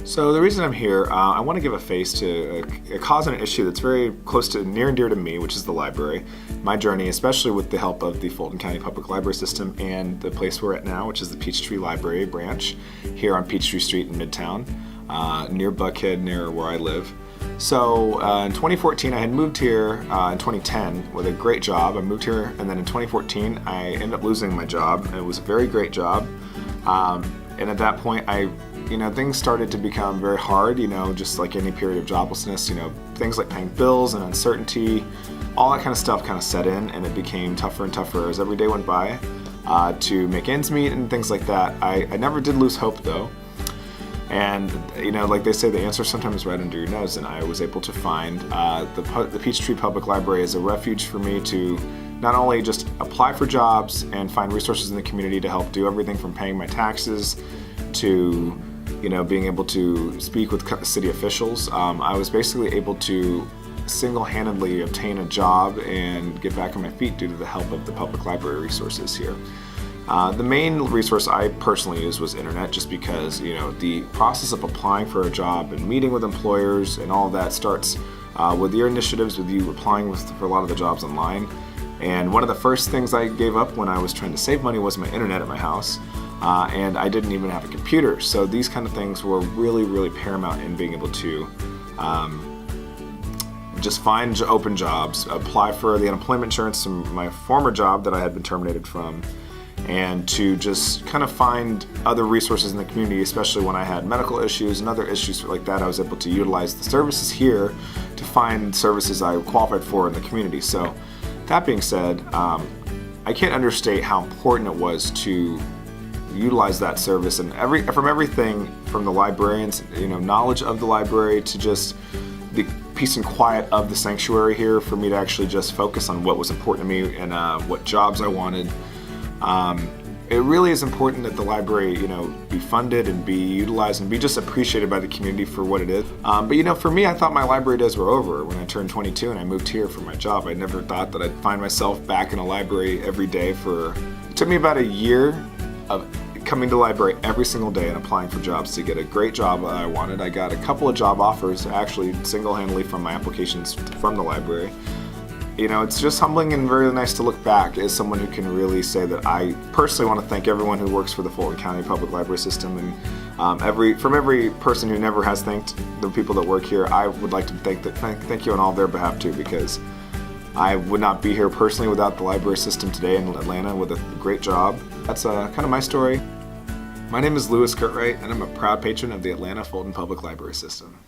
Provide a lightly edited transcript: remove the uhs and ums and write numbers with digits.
So the reason I'm here, I want to give a face to a cause and an issue that's very close to near and dear to me, which is the library. My journey, especially with the help of the Fulton County Public Library System and the place we're at now, which is the Peachtree Library branch here on Peachtree Street in Midtown, near Buckhead, near where I live. So in 2014, I had moved here in 2010 with a great job. I moved here, and then in 2014, I ended up losing my job. It was a very great job, and at that point, things started to become very hard, just like any period of joblessness, things like paying bills and uncertainty, all that kind of stuff kind of set in, and it became tougher and tougher as every day went by to make ends meet and things like that. I never did lose hope though. And, like they say, the answer's sometimes right under your nose, and I was able to find the Peachtree Public Library as a refuge for me to not only just apply for jobs and find resources in the community to help do everything from paying my taxes to being able to speak with city officials. I was basically able to single-handedly obtain a job and get back on my feet due to the help of the public library resources here. The main resource I personally used was internet, just because the process of applying for a job and meeting with employers and all of that starts with your initiatives, with you applying for a lot of the jobs online. And one of the first things I gave up when I was trying to save money was my internet at my house. And I didn't even have a computer, so these kind of things were really, really paramount in being able to just find open jobs, apply for the unemployment insurance from my former job that I had been terminated from, and to just kind of find other resources in the community, especially when I had medical issues and other issues like that. I was able to utilize the services here to find services I qualified for in the community. So that being said, I can't understate how important it was to utilize that service, and from everything from the librarians, knowledge of the library, to just the peace and quiet of the sanctuary here for me to actually just focus on what was important to me and what jobs I wanted. It really is important that the library, be funded and be utilized and be just appreciated by the community for what it is. But for me, I thought my library days were over when I turned 22 and I moved here for my job. I never thought that I'd find myself back in a library every day it took me about a year of coming to the library every single day and applying for jobs to get a great job that I wanted. I got a couple of job offers, actually single-handedly from my applications from the library. It's just humbling and very nice to look back as someone who can really say that I personally want to thank everyone who works for the Fulton County Public Library System, and from every person who never has thanked the people that work here, I would like to thank you on all their behalf too, because I would not be here personally without the library system today in Atlanta with a great job. That's kind of my story. My name is Curtwright, and I'm a proud patron of the Atlanta Fulton Public Library System.